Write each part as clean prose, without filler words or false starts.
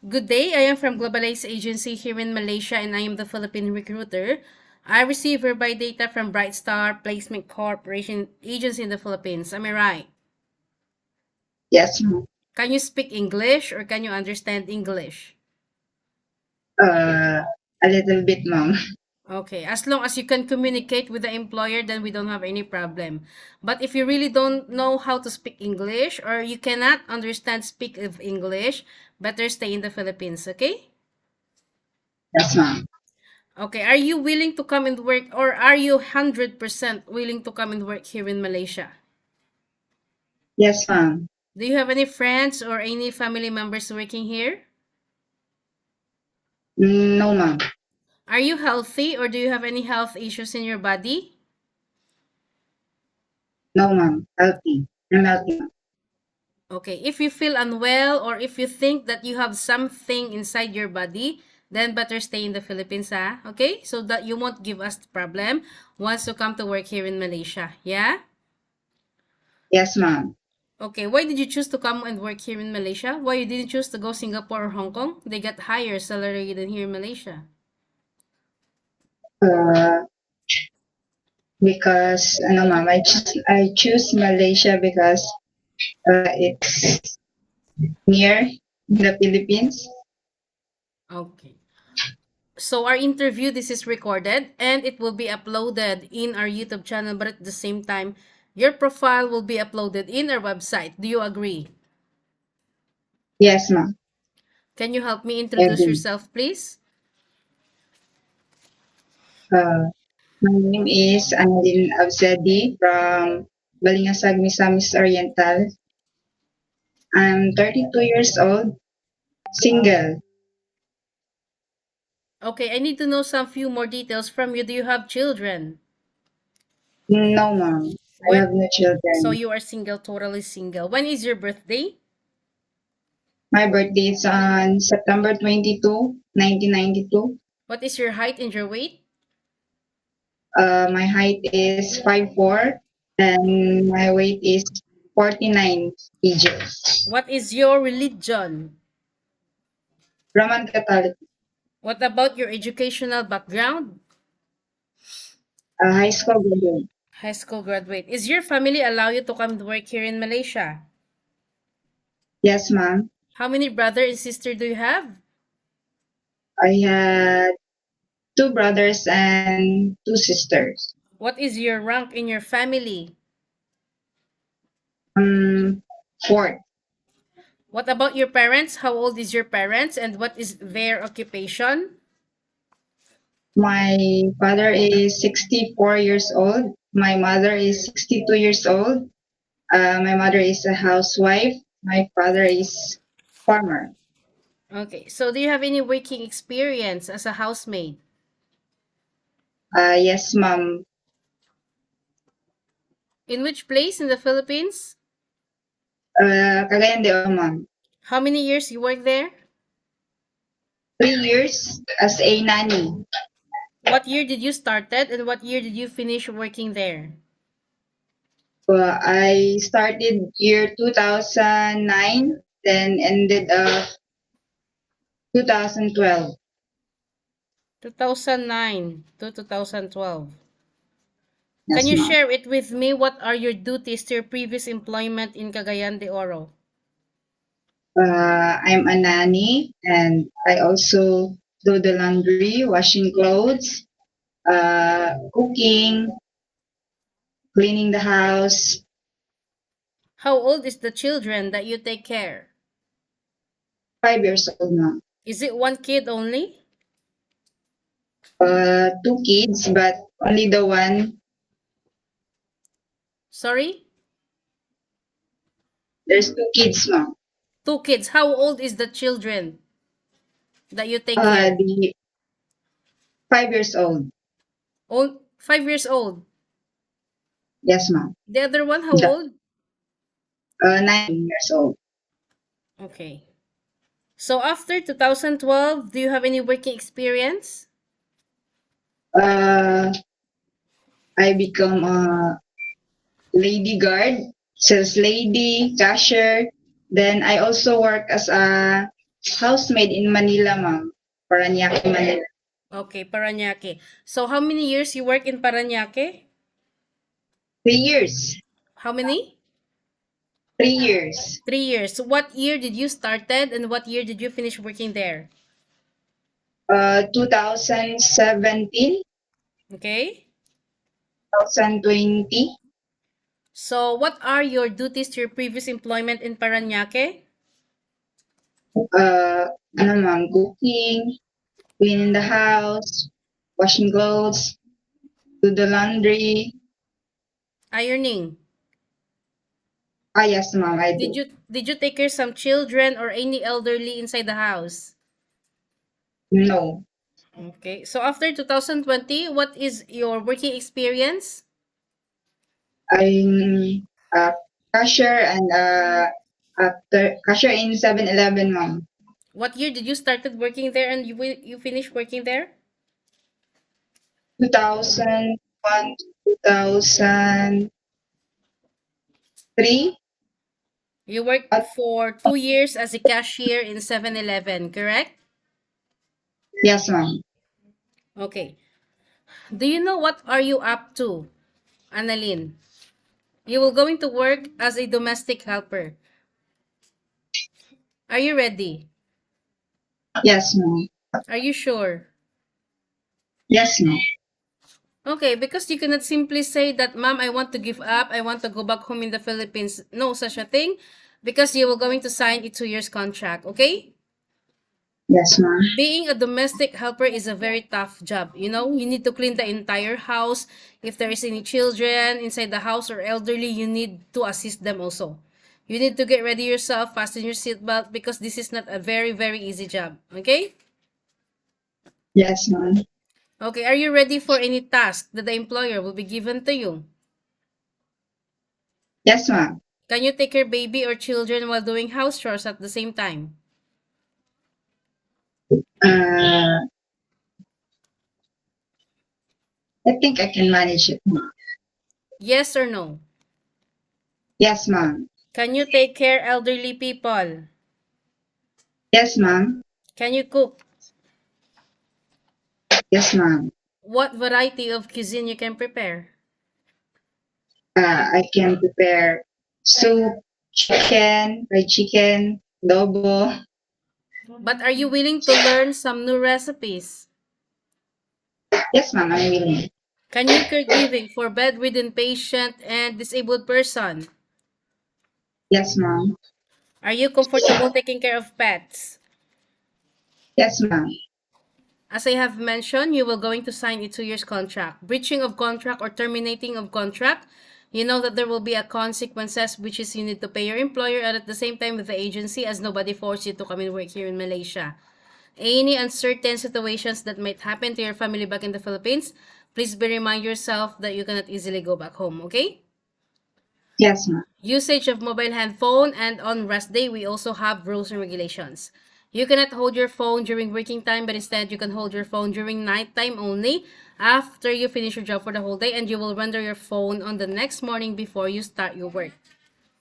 Good day. I am from Globalize Agency here in Malaysia and I am the Philippine recruiter. I receive verify data from Brightstar Placement Corporation agency in the Philippines. Am I right? Yes, ma'am. Can you speak English or can you understand English? Uh, a little bit, ma'am. Okay, as long as you can communicate with the employer, then we don't have any problem. But if you really don't know how to speak English or you cannot understand speak of English, better stay in the Philippines, okay? Yes, ma'am. Okay, are you willing to come and work or are you 100% willing to come and work here in Malaysia? Yes, ma'am. Do you have any friends or any family members working here? No, ma'am. Are you healthy or do you have any health issues in your body? No, ma'am. Healthy. I'm healthy, ma'am. Okay, if you feel unwell or if you think that you have something inside your body, then better stay in the Philippines, ha? Okay? So that you won't give us the problem once you come to work here in Malaysia. Yeah? Yes, ma'am. Okay, why did you choose to come and work here in Malaysia? Why you didn't choose to go Singapore or Hong Kong? They got higher salary than here in Malaysia. Uh, because, ma'am, I choose Malaysia because it's near the Philippines. Okay. So our interview, this is recorded and it will be uploaded in our YouTube channel, but at the same time, your profile will be uploaded in our website. Do you agree? Yes, ma'am. Can you help me I introduce agree. yourself, please? Uh, my name is Annalyn Abzadi from Balingasag, Misamis Oriental. I'm 32 years old, single. Okay, I need to know some few more details from you. Do you have children? No, ma'am. I When have no so children. you are single, totally single. When is your birthday? My birthday is on September 22, 1992. What is your height and your weight? My height is 5'4", and my weight is 49 kgs. What is your religion? Roman Catholic, What about your educational background? high school graduate. High school graduate. Is your family allow you to come to work here in Malaysia? Yes, ma'am. How many brother and sister do you have? I had two brothers and two sisters. What is your rank in your family? Um, Fourth, What about your parents? How old is your parents and what is their occupation? my father is 64 years old. My mother is 62 years old. My mother is a housewife. My father is farmer. Okay, so do you have any working experience as a housemaid? Yes, ma'am. In which place in the Philippines? Cagayan de Oro, ma'am. How many years you work there? 3 years as a nanny. What year did you started and what year did you finish working there? I started year 2009, then ended up 2012. 2009 to 2012. Can Yes, you ma'am. share it with me? What are your duties to your previous employment in Cagayan de Oro? I'm a nanny, and I also do the laundry, washing clothes, cooking, cleaning the house. How old is the children that you take care? 5 years old now. Is it one kid only? Two kids, but only the one. Sorry? There's two kids now. Two kids. How old is the children that you take care? The 5 years old. Old, 5 years old. Yes, ma'am. The other one, how The, old? 9 years old. Okay. So after 2012, do you have any working experience? Uh, I become a lady guard, sales lady, cashier. Then I also work as a housemaid in Manila, ma'am. Paranaque, Manila. Okay, Parañaque. So how many years you work in Parañaque? 3 years. How many? 3 years. 3 years. So what year did you started and what year did you finish working there? 2017, Okay. 2020. So what are your duties to your previous employment in Parañaque? Ano ma'am, cooking, cleaning the house, washing clothes, do the laundry. Ironing. Yes, ma'am, I Did do. you take care of some children or any elderly inside the house? No. Okay. So after 2020, what is your working experience? I'm a cashier and after cashier in 7-Eleven, ma'am. What year did you started working there and you finished working there? 2001 to 2003. You worked At, for 2 years as a cashier in 7-Eleven, correct? yes, ma'am. Okay. Do you know what are you up to, Annalyn? You will going to work as a domestic helper. Are you ready? Yes, ma'am. Are you sure? Yes, ma'am. Okay, because you cannot simply say that, Ma'am, I want to give up. I want to go back home in the Philippines. No such a thing. Because you will going to sign a 2 years contract, okay? Yes, ma'am. Being a domestic helper is a very tough job. You know, you need to clean the entire house. If there is any children inside the house or elderly, you need to assist them also. You need to get ready yourself, fasten your seatbelt because this is not a very, very easy job. Okay? Yes, ma'am. Okay, are you ready for any task that the employer will be given to you? Yes, ma'am. Can you take your baby or children while doing house chores at the same time? Uh, I think I can manage it, ma'am. Yes or no? Yes, ma'am. Can you take care elderly people? Yes, ma'am. Can you cook? Yes, ma'am. What variety of cuisine you can prepare? I can prepare soup, chicken, fried chicken, adobo. But are you willing to learn some new recipes? Yes, ma'am, I'm willing. Can you caregiving for bedridden patient and disabled person? Yes, ma'am. Are you comfortable taking care of pets? Yes, ma'am. As I have mentioned, you will going to sign a 2 years contract. Breaching of contract or terminating of contract, you know that there will be a consequences which is you need to pay your employer and at the same time with the agency as nobody forced you to come and work here in Malaysia. Any uncertain situations that might happen to your family back in the Philippines, please be remind yourself that you cannot easily go back home, okay? Yes, ma'am. Usage of mobile handphone and on rest day, we also have rules and regulations. You cannot hold your phone during working time, but instead you can hold your phone during night time only after you finish your job for the whole day and you will render your phone on the next morning before you start your work.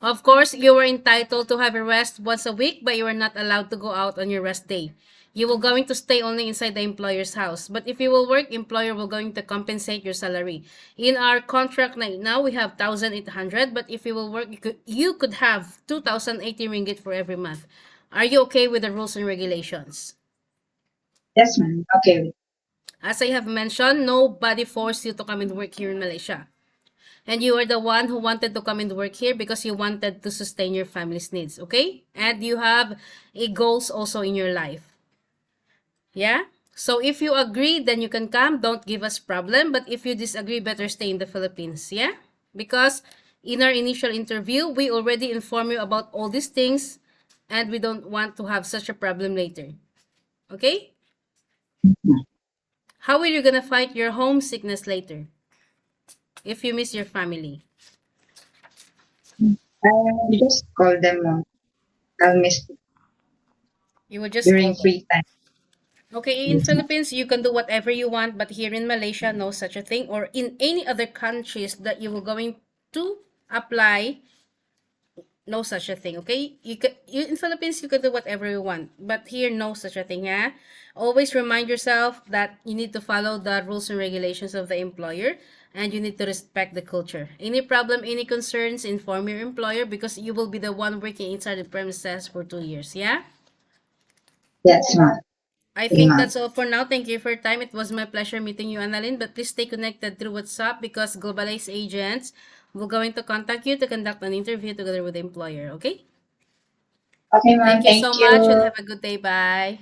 Of course, you are entitled to have a rest once a week, but you are not allowed to go out on your rest day. You will going to stay only inside the employer's house. But if you will work, employer will going to compensate your salary. In our contract right now, we have 1,800, but if you will work, you could have 2,080 ringgit for every month. Are you okay with the rules and regulations? Yes, ma'am. Okay. As I have mentioned, nobody forced you to come and work here in Malaysia. And you are the one who wanted to come and work here because you wanted to sustain your family's needs, okay? And you have a goals also in your life. Yeah? So if you agree, then you can come. Don't give us problem. But if you disagree, better stay in the Philippines. Yeah? Because in our initial interview, we already informed you about all these things and we don't want to have such a problem later. Okay? How are you gonna fight your homesickness later if you miss your family? I just call them, ma'am. I'll miss You will just call during them. free time. Okay, in Yes, ma'am. Philippines, you can do whatever you want, but here in Malaysia, no such a thing. Or in any other countries that you will going to apply, no such a thing, okay? You in Philippines you can do whatever you want, but here no such a thing, yeah. Always remind yourself that you need to follow the rules and regulations of the employer, and you need to respect the culture. Any problem, any concerns, inform your employer because you will be the one working inside the premises for 2 years, yeah. Yes, ma'am. I Okay, think ma'am. that's all for now. Thank you for your time. It was my pleasure meeting you, Annalyn. But please stay connected through WhatsApp because Globalized Agents will going to contact you to conduct an interview together with the employer. Okay? Okay, ma'am. Thank you Thank so much and you. have a good day. Bye.